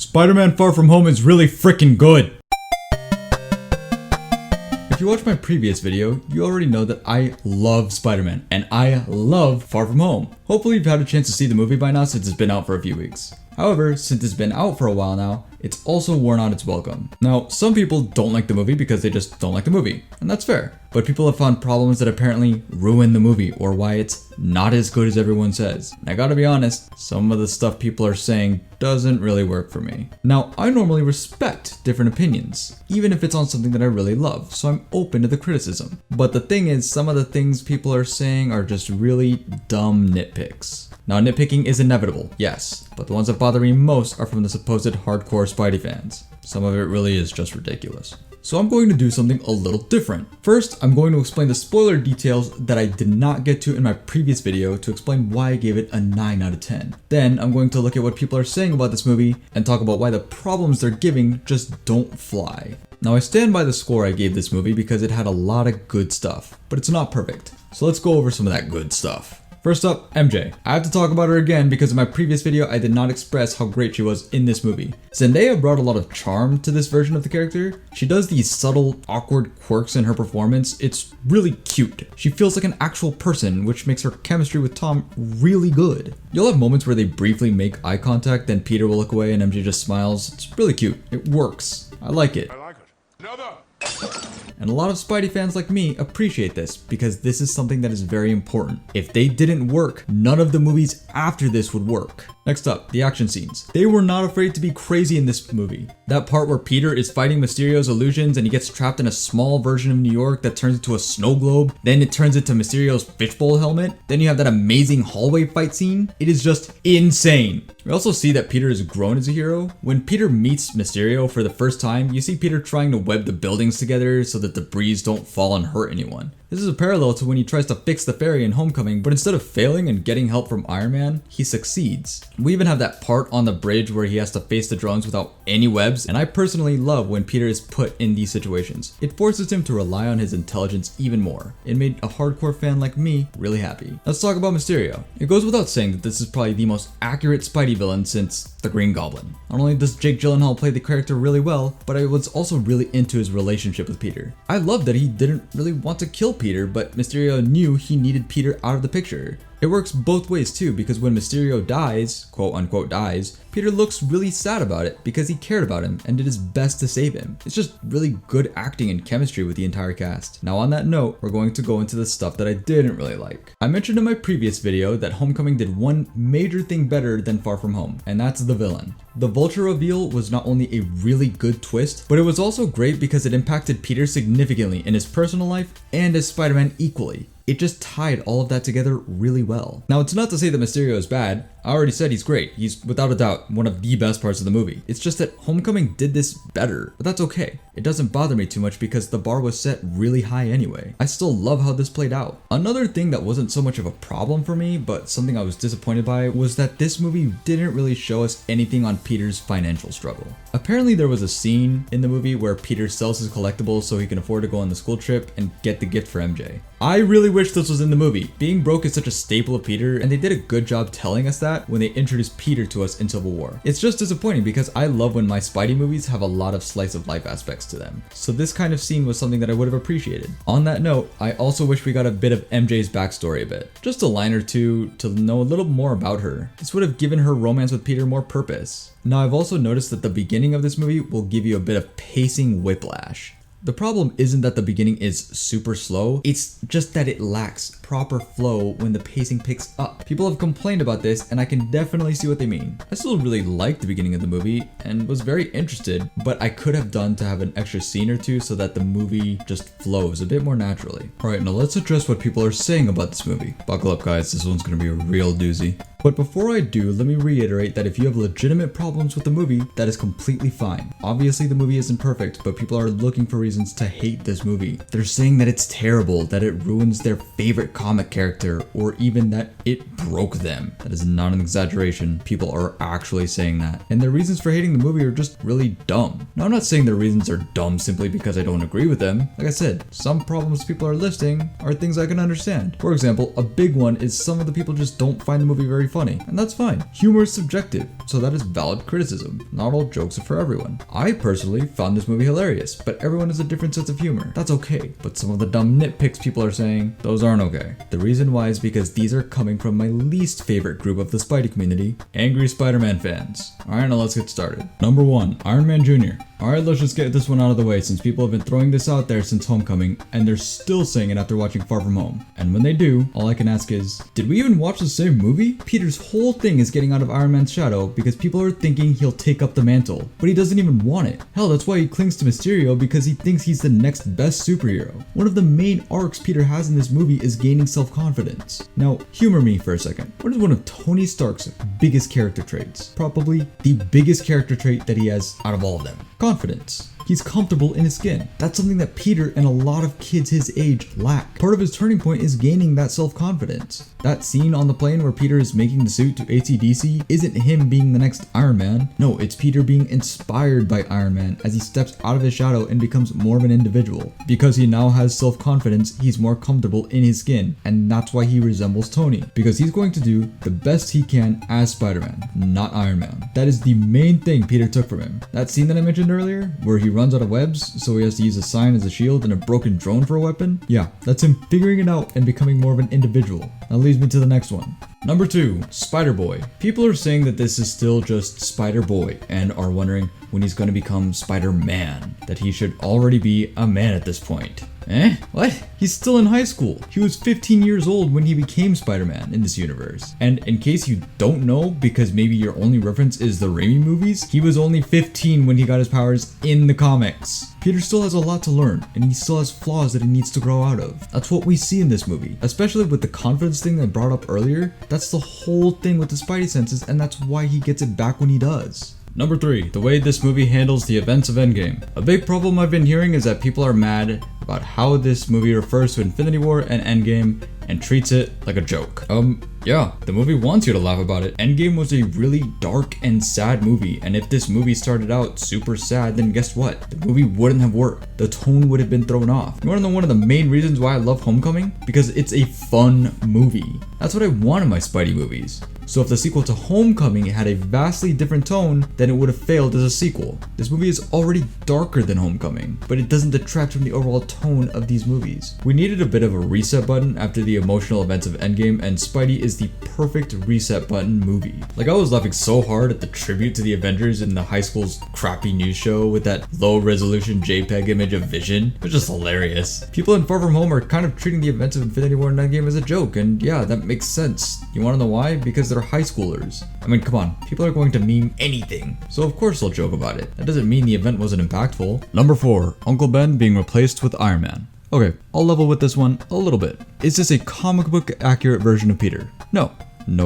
Spider-Man Far From Home is really freaking good. If you watched my previous video, you already know that I love Spider-Man, and I love Far From Home. Hopefully you've had a chance to see the movie by now since it's been out for a few weeks. However, since it's been out for a while now, it's also worn out its welcome. Now, some people don't like the movie because they just don't like the movie, and that's fair. But people have found problems that apparently ruin the movie or why it's not as good as everyone says. And I gotta be honest, some of the stuff people are saying doesn't really work for me. Now, I normally respect different opinions, even if it's on something that I really love, so I'm open to the criticism. But the thing is, some of the things people are saying are just really dumb nitpicks. Now, nitpicking is inevitable, yes, but the ones that bother me most are from the supposed hardcore Spidey fans. Some of it really is just ridiculous. So I'm going to do something a little different. First, I'm going to explain the spoiler details that I did not get to in my previous video to explain why I gave it a 9 out of 10. Then I'm going to look at what people are saying about this movie and talk about why the problems they're giving just don't fly. Now, I stand by the score I gave this movie because it had a lot of good stuff, but it's not perfect. So let's go over some of that good stuff. First up, MJ. I have to talk about her again because in my previous video I did not express how great she was in this movie. Zendaya brought a lot of charm to this version of the character. She does these subtle, awkward quirks in her performance. It's really cute. She feels like an actual person, which makes her chemistry with Tom really good. You'll have moments where they briefly make eye contact, then Peter will look away and MJ just smiles. It's really cute. It works. I like it. Another. And a lot of Spidey fans like me appreciate this because this is something that is very important. If they didn't work, none of the movies after this would work. Next up, the action scenes. They were not afraid to be crazy in this movie. That part where Peter is fighting Mysterio's illusions and he gets trapped in a small version of New York that turns into a snow globe, then it turns into Mysterio's fishbowl helmet, then you have that amazing hallway fight scene. It is just insane. We also see that Peter is grown as a hero. When Peter meets Mysterio for the first time, you see Peter trying to web the buildings together so that debris don't fall and hurt anyone. This is a parallel to when he tries to fix the ferry in Homecoming, but instead of failing and getting help from Iron Man, he succeeds. We even have that part on the bridge where he has to face the drones without any webs, and I personally love when Peter is put in these situations. It forces him to rely on his intelligence even more. It made a hardcore fan like me really happy. Let's talk about Mysterio. It goes without saying that this is probably the most accurate Spidey villain since the Green Goblin. Not only does Jake Gyllenhaal play the character really well, but I was also really into his relationship with Peter. I love that he didn't really want to kill Peter, but Mysterio knew he needed Peter out of the picture. It works both ways too, because when Mysterio dies, quote unquote dies, Peter looks really sad about it because he cared about him and did his best to save him. It's just really good acting and chemistry with the entire cast. Now on that note, we're going to go into the stuff that I didn't really like. I mentioned in my previous video that Homecoming did one major thing better than Far From Home, and that's the villain. The Vulture reveal was not only a really good twist, but it was also great because it impacted Peter significantly in his personal life and as Spider-Man equally. It just tied all of that together really well. Now, it's not to say that Mysterio is bad. I already said he's great. He's without a doubt one of the best parts of the movie. It's just that Homecoming did this better, but that's okay. It doesn't bother me too much because the bar was set really high anyway. I still love how this played out. Another thing that wasn't so much of a problem for me, but something I was disappointed by, was that this movie didn't really show us anything on Peter's financial struggle. Apparently there was a scene in the movie where Peter sells his collectibles so he can afford to go on the school trip and get the gift for MJ. I really wish this was in the movie. Being broke is such a staple of Peter, and they did a good job telling us that when they introduced Peter to us in Civil War. It's just disappointing because I love when my Spidey movies have a lot of slice of life aspects to them. So this kind of scene was something that I would have appreciated. On that note, I also wish we got a bit of MJ's backstory a bit. Just a line or two to know a little more about her. This would have given her romance with Peter more purpose. Now I've also noticed that the beginning of this movie will give you a bit of pacing whiplash. The problem isn't that the beginning is super slow, it's just that it lacks proper flow when the pacing picks up. People have complained about this and I can definitely see what they mean. I still really liked the beginning of the movie and was very interested, but I could have done to have an extra scene or two so that the movie just flows a bit more naturally. Alright, now let's address what people are saying about this movie. Buckle up guys, this one's gonna be a real doozy. But before I do, let me reiterate that if you have legitimate problems with the movie, that is completely fine. Obviously the movie isn't perfect, but people are looking for reasons to hate this movie. They're saying that it's terrible, that it ruins their favorite comic character, or even that it broke them. That is not an exaggeration. People are actually saying that. And their reasons for hating the movie are just really dumb. Now I'm not saying their reasons are dumb simply because I don't agree with them. Like I said, some problems people are listing are things I can understand. For example, a big one is some of the people just don't find the movie very very funny, and that's fine. Humor is subjective, so that is valid criticism. Not all jokes are for everyone. I personally found this movie hilarious, but everyone has a different sense of humor. That's okay, but some of the dumb nitpicks people are saying, those aren't okay. The reason why is because these are coming from my least favorite group of the Spidey community, angry Spider-Man fans. Alright, now let's get started. Number 1, Iron Man Jr. Alright, let's just get this one out of the way since people have been throwing this out there since Homecoming, and they're still saying it after watching Far From Home. And when they do, all I can ask is, did we even watch the same movie? Peter's whole thing is getting out of Iron Man's shadow because people are thinking he'll take up the mantle, but he doesn't even want it. Hell, that's why he clings to Mysterio, because he thinks he's the next best superhero. One of the main arcs Peter has in this movie is gaining self-confidence. Now, humor me for a second. What is one of Tony Stark's biggest character traits? Probably the biggest character trait that he has out of all of them. Confidence. He's comfortable in his skin. That's something that Peter and a lot of kids his age lack. Part of his turning point is gaining that self-confidence. That scene on the plane where Peter is making the suit to AC/DC isn't him being the next Iron Man. No, it's Peter being inspired by Iron Man as he steps out of his shadow and becomes more of an individual. Because he now has self-confidence, he's more comfortable in his skin, and that's why he resembles Tony. Because he's going to do the best he can as Spider-Man, not Iron Man. That is the main thing Peter took from him. That scene that I mentioned earlier, where he runs out of webs, so he has to use a sign as a shield and a broken drone for a weapon? Yeah, that's him figuring it out and becoming more of an individual. That leads me to the next one. Number 2, Spider-Boy. People are saying that this is still just Spider-Boy and are wondering when he's going to become Spider-Man, that he should already be a man at this point. What? He's still in high school. He was 15 years old when he became Spider-Man in this universe. And in case you don't know, because maybe your only reference is the Raimi movies, he was only 15 when he got his powers in the comics. Peter still has a lot to learn, and he still has flaws that he needs to grow out of. That's what we see in this movie, especially with the confidence thing I brought up earlier. That's the whole thing with the Spidey senses, and that's why he gets it back when he does. Number 3, the way this movie handles the events of Endgame. A big problem I've been hearing is that people are mad about how this movie refers to Infinity War and Endgame and treats it like a joke. Yeah, the movie wants you to laugh about it. Endgame was a really dark and sad movie, and if this movie started out super sad, then guess what? The movie wouldn't have worked. The tone would have been thrown off. You wanna know one of the main reasons why I love Homecoming? Because it's a fun movie. That's what I want in my Spidey movies. So if the sequel to Homecoming had a vastly different tone, then it would have failed as a sequel. This movie is already darker than Homecoming, but it doesn't detract from the overall tone of these movies. We needed a bit of a reset button after the emotional events of Endgame, and Spidey is the perfect reset button movie. Like, I was laughing so hard at the tribute to the Avengers in the high school's crappy news show with that low resolution JPEG image of Vision. It was just hilarious. People in Far From Home are kind of treating the events of Infinity War and Endgame as a joke, and yeah, that makes sense. You wanna know why? Because they're high schoolers. I mean, come on, people are going to meme anything, so of course they'll joke about it. That doesn't mean the event wasn't impactful. Number 4, Uncle Ben being replaced with Iron Man. Okay, I'll level with this one a little bit. Is this a comic book accurate version of Peter? No,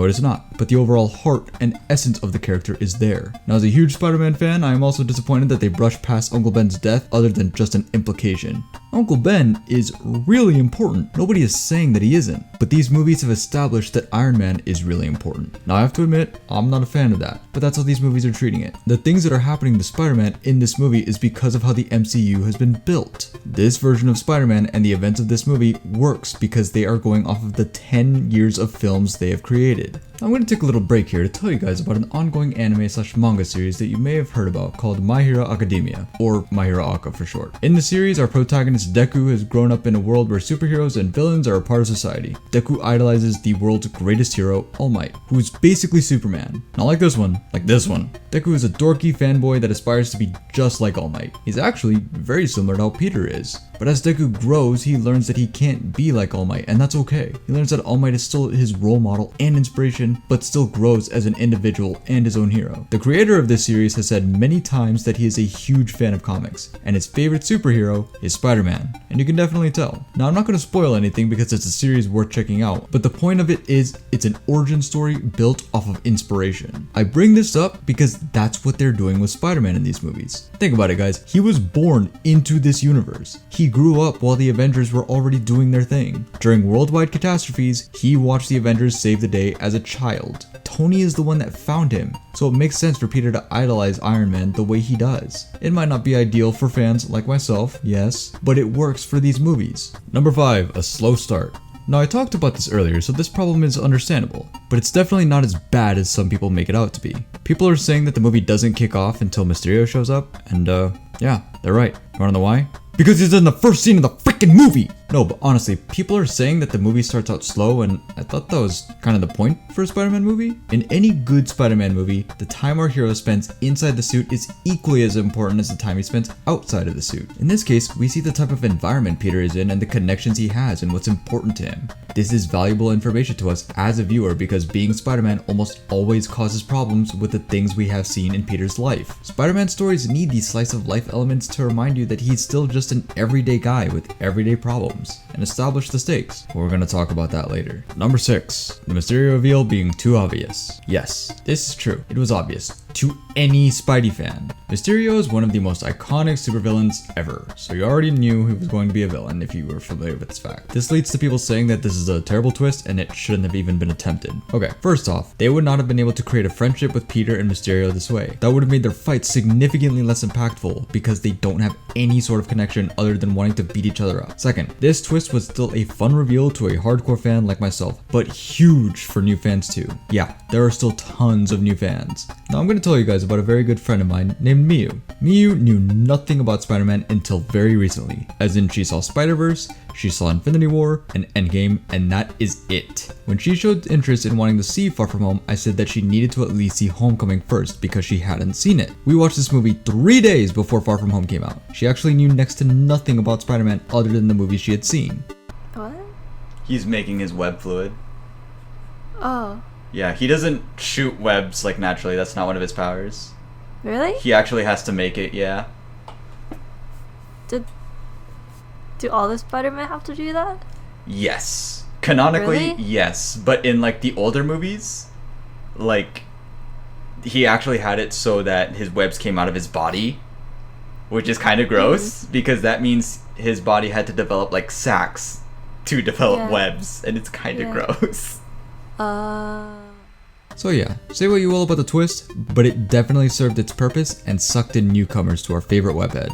it is not, but the overall heart and essence of the character is there. Now, as a huge Spider-Man fan, I am also disappointed that they brushed past Uncle Ben's death other than just an implication. Uncle Ben is really important. Nobody is saying that he isn't, but these movies have established that Iron Man is really important. Now, I have to admit, I'm not a fan of that, but that's how these movies are treating it. The things that are happening to Spider-Man in this movie is because of how the MCU has been built. This version of Spider-Man and the events of this movie works because they are going off of the 10 years of films they have created. I'm going to take a little break here to tell you guys about an ongoing anime/manga series that you may have heard about called My Hero Academia, or My Hero Aka for short. In the series, our protagonist Deku has grown up in a world where superheroes and villains are a part of society. Deku idolizes the world's greatest hero, All Might, who is basically Superman. Not like this one, like this one. Deku is a dorky fanboy that aspires to be just like All Might. He's actually very similar to how Peter is. But as Deku grows, he learns that he can't be like All Might, and that's okay. He learns that All Might is still his role model and inspiration, but still grows as an individual and his own hero. The creator of this series has said many times that he is a huge fan of comics, and his favorite superhero is Spider-Man, and you can definitely tell. Now, I'm not going to spoil anything because it's a series worth checking out, but the point of it is it's an origin story built off of inspiration. I bring this up because that's what they're doing with Spider-Man in these movies. Think about it, guys. He was born into this universe. He grew up while the Avengers were already doing their thing. During worldwide catastrophes, he watched the Avengers save the day as a child. Tony is the one that found him, so it makes sense for Peter to idolize Iron Man the way he does. It might not be ideal for fans like myself, yes, but it works for these movies. Number 5, a slow start. Now I talked about this earlier, so this problem is understandable, but it's definitely not as bad as some people make it out to be. People are saying that the movie doesn't kick off until Mysterio shows up, and yeah, they're right. You wanna know why? Because he's in the first scene of the freaking movie! No, but honestly, people are saying that the movie starts out slow, and I thought that was kind of the point for a Spider-Man movie. In any good Spider-Man movie, the time our hero spends inside the suit is equally as important as the time he spends outside of the suit. In this case, we see the type of environment Peter is in and the connections he has and what's important to him. This is valuable information to us as a viewer because being Spider-Man almost always causes problems with the things we have seen in Peter's life. Spider-Man stories need these slice of life elements to remind you that he's still just an everyday guy with everyday problems and establish the stakes. We're gonna talk about that later. Number 6, the Mysterio reveal being too obvious. Yes, this is true. It was obvious to any Spidey fan. Mysterio is one of the most iconic supervillains ever, so you already knew he was going to be a villain if you were familiar with this fact. This leads to people saying that this is a terrible twist and it shouldn't have even been attempted. Okay, first off, they would not have been able to create a friendship with Peter and Mysterio this way. That would have made their fight significantly less impactful because they don't have any sort of connection other than wanting to beat each other up. Second, this twist was still a fun reveal to a hardcore fan like myself, but huge for new fans too. Yeah, there are still tons of new fans. Now I'm going to tell you guys about a very good friend of mine named Miyu. Miyu knew nothing about Spider-Man until very recently, as in she saw Spider-Verse, she saw Infinity War, and Endgame, and that is it. When she showed interest in wanting to see Far From Home, I said that she needed to at least see Homecoming first because she hadn't seen it. We watched this movie 3 days before Far From Home came out. She actually knew next to nothing about Spider-Man other than the movies she had seen. What? He's making his web fluid. Oh. Yeah, he doesn't shoot webs like naturally, that's not one of his powers. Really? He actually has to make it, yeah. Do all the Spider-Man have to do that? Yes. Canonically, Really? yes. But in like the older movies, like he actually had it so that his webs came out of his body, which is kind of gross because that means his body had to develop like sacs to develop webs, and it's kind of gross. So yeah, say what you will about the twist, but it definitely served its purpose and sucked in newcomers to our favorite webhead.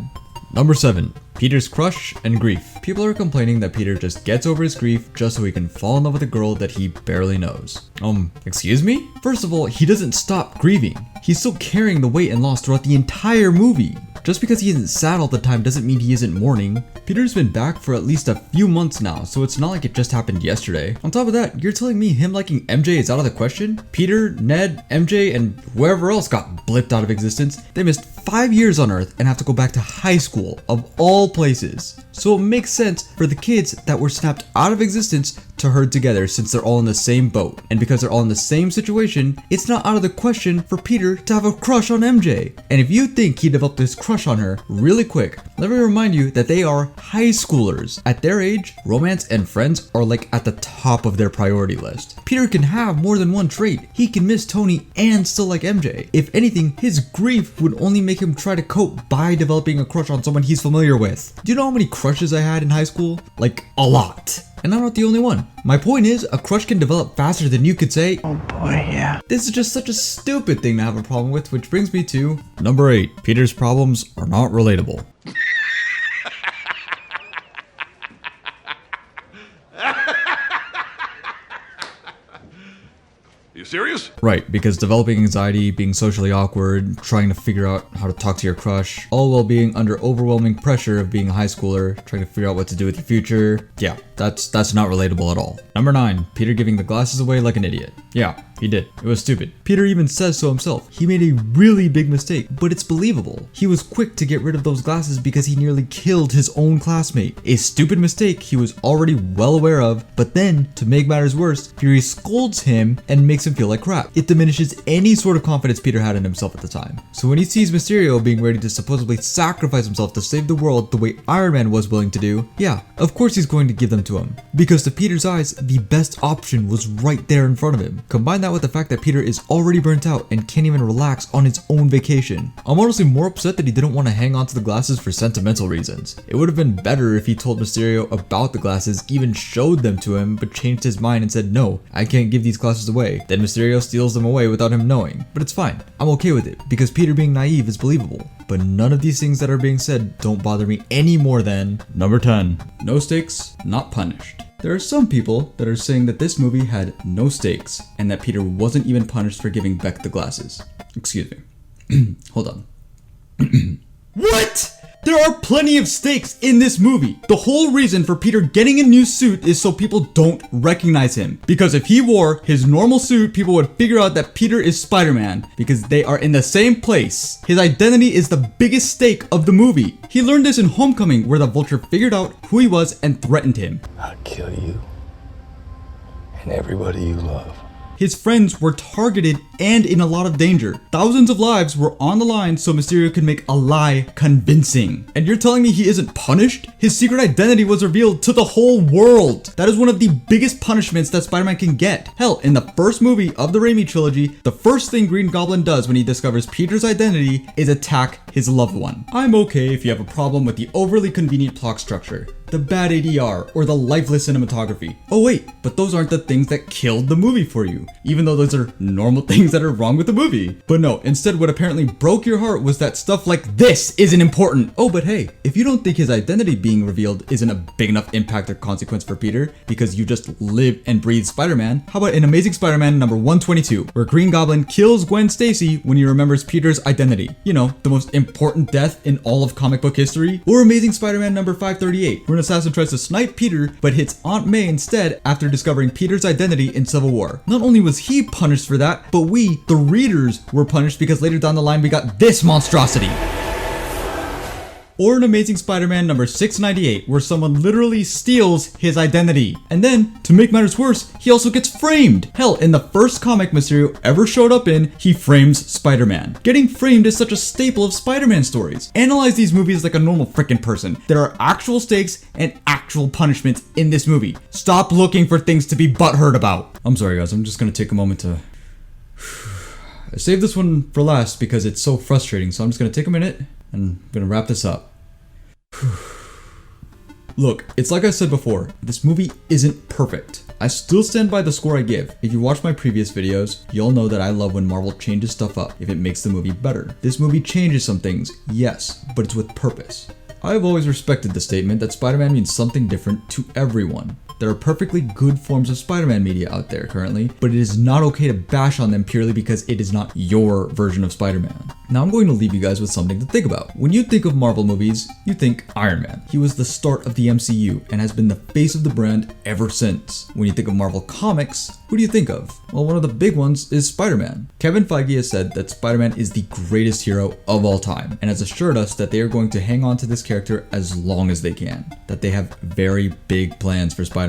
Number 7, Peter's crush and grief. People are complaining that Peter just gets over his grief just so he can fall in love with a girl that he barely knows. Excuse me? First of all, he doesn't stop grieving. He's still carrying the weight and loss throughout the entire movie. Just because he isn't sad all the time doesn't mean he isn't mourning. Peter's been back for at least a few months now, so it's not like it just happened yesterday. On top of that, you're telling me him liking MJ is out of the question? Peter, Ned, MJ, and whoever else got blipped out of existence, they missed 5 years on Earth and have to go back to high school, of all places. So it makes sense for the kids that were snapped out of existence to herd together since they're all in the same boat. And because they're all in the same situation, it's not out of the question for Peter to have a crush on MJ. And if you think he developed this crush on her really quick, let me remind you that they are high schoolers. At their age, romance and friends are like at the top of their priority list. Peter can have more than one trait. He can miss Tony and still like MJ. If anything, his grief would only make him try to cope by developing a crush on someone he's familiar with. Do you know how many crushes I had in high school? Like, a lot. And I'm not the only one. My point is, a crush can develop faster than you could say, oh boy, yeah. This is just such a stupid thing to have a problem with, which brings me to number 8. Peter's problems are not relatable. You serious? Right, because developing anxiety, being socially awkward, trying to figure out how to talk to your crush, all while being under overwhelming pressure of being a high schooler, trying to figure out what to do with your future. Yeah, that's not relatable at all. Number 9, Peter giving the glasses away like an idiot. Yeah, he did. It was stupid. Peter even says so himself. He made a really big mistake, but it's believable. He was quick to get rid of those glasses because he nearly killed his own classmate. A stupid mistake he was already well aware of, but then, to make matters worse, Fury scolds him and makes him feel like crap. It diminishes any sort of confidence Peter had in himself at the time. So when he sees Mysterio being ready to supposedly sacrifice himself to save the world the way Iron Man was willing to do, yeah, of course he's going to give them to him. Because to Peter's eyes, the best option was right there in front of him. Combine that with the fact that Peter is already burnt out and can't even relax on his own vacation. I'm honestly more upset that he didn't want to hang on to the glasses for sentimental reasons. It would have been better if he told Mysterio about the glasses, even showed them to him, but changed his mind and said, no, I can't give these glasses away. Then Mysterio steals them away without him knowing. But it's fine. I'm okay with it, because Peter being naive is believable. But none of these things that are being said don't bother me any more than number 10. No stakes, not punished. There are some people that are saying that this movie had no stakes and that Peter wasn't even punished for giving Beck the glasses. Excuse me. Hold on. What? There are plenty of stakes in this movie. The whole reason for Peter getting a new suit is so people don't recognize him. Because if he wore his normal suit, people would figure out that Peter is Spider-Man because they are in the same place. His identity is the biggest stake of the movie. He learned this in Homecoming, where the Vulture figured out who he was and threatened him. I'll kill you and everybody you love. His friends were targeted and in a lot of danger. Thousands of lives were on the line so Mysterio could make a lie convincing. And you're telling me he isn't punished? His secret identity was revealed to the whole world. That is one of the biggest punishments that Spider-Man can get. Hell, in the first movie of the Raimi trilogy, the first thing Green Goblin does when he discovers Peter's identity is attack his loved one. I'm okay if you have a problem with the overly convenient plot structure, the bad ADR, or the lifeless cinematography. Oh wait, but those aren't the things that killed the movie for you, even though those are normal things that are wrong with the movie. But no, instead what apparently broke your heart was that stuff like this isn't important. Oh, but hey, if you don't think his identity being revealed isn't a big enough impact or consequence for Peter because you just live and breathe Spider-Man, how about in Amazing Spider-Man number 122, where Green Goblin kills Gwen Stacy when he remembers Peter's identity? You know, the most important death in all of comic book history? Or Amazing Spider-Man number 538, where an assassin tries to snipe Peter but hits Aunt May instead after discovering Peter's identity in Civil War. Not only was he punished for that, but we, the readers, were punished because later down the line we got this monstrosity. Or in Amazing Spider-Man number 698, where someone literally steals his identity. And then, to make matters worse, he also gets framed. Hell, in the first comic Mysterio ever showed up in, he frames Spider-Man. Getting framed is such a staple of Spider-Man stories. Analyze these movies like a normal frickin' person. There are actual stakes and actual punishments in this movie. Stop looking for things to be butthurt about. I'm sorry guys, I'm just gonna take a moment to... I saved this one for last because it's so frustrating, so I'm just gonna take a minute and I'm gonna wrap this up. Look, it's like I said before, this movie isn't perfect. I still stand by the score I give. If you watch my previous videos, you'll know that I love when Marvel changes stuff up if it makes the movie better. This movie changes some things, yes, but it's with purpose. I've always respected the statement that Spider-Man means something different to everyone. There are perfectly good forms of Spider-Man media out there currently, but it is not okay to bash on them purely because it is not your version of Spider-Man. Now I'm going to leave you guys with something to think about. When you think of Marvel movies, you think Iron Man. He was the start of the MCU and has been the face of the brand ever since. When you think of Marvel Comics, who do you think of? Well, one of the big ones is Spider-Man. Kevin Feige has said that Spider-Man is the greatest hero of all time and has assured us that they are going to hang on to this character as long as they can, that they have very big plans for Spider-Man.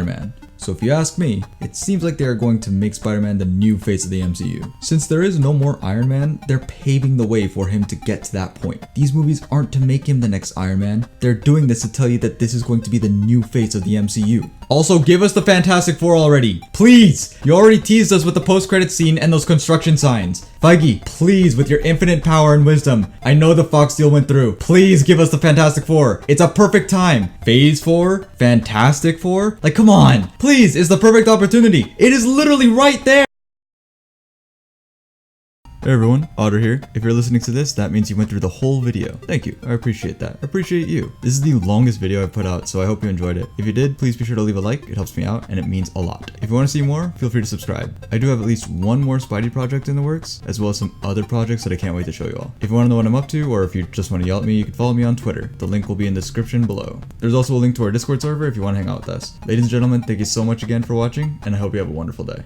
So if you ask me, it seems like they are going to make Spider-Man the new face of the MCU. Since there is no more Iron Man, they're paving the way for him to get to that point. These movies aren't to make him the next Iron Man. They're doing this to tell you that this is going to be the new face of the MCU. Also, give us the Fantastic Four already. Please! You already teased us with the post-credits scene and those construction signs. Feige, please, with your infinite power and wisdom, I know the Fox deal went through. Please give us the Fantastic Four. It's a perfect time. Phase 4? Fantastic Four? Like, come on. Please, it's the perfect opportunity. It is literally right there. Hey everyone, Otter here. If you're listening to this, that means you went through the whole video. Thank you, I appreciate that. I appreciate you. This is the longest video I've put out, so I hope you enjoyed it. If you did, please be sure to leave a like, it helps me out, and it means a lot. If you want to see more, feel free to subscribe. I do have at least one more Spidey project in the works, as well as some other projects that I can't wait to show you all. If you want to know what I'm up to, or if you just want to yell at me, you can follow me on Twitter. The link will be in the description below. There's also a link to our Discord server if you want to hang out with us. Ladies and gentlemen, thank you so much again for watching, and I hope you have a wonderful day.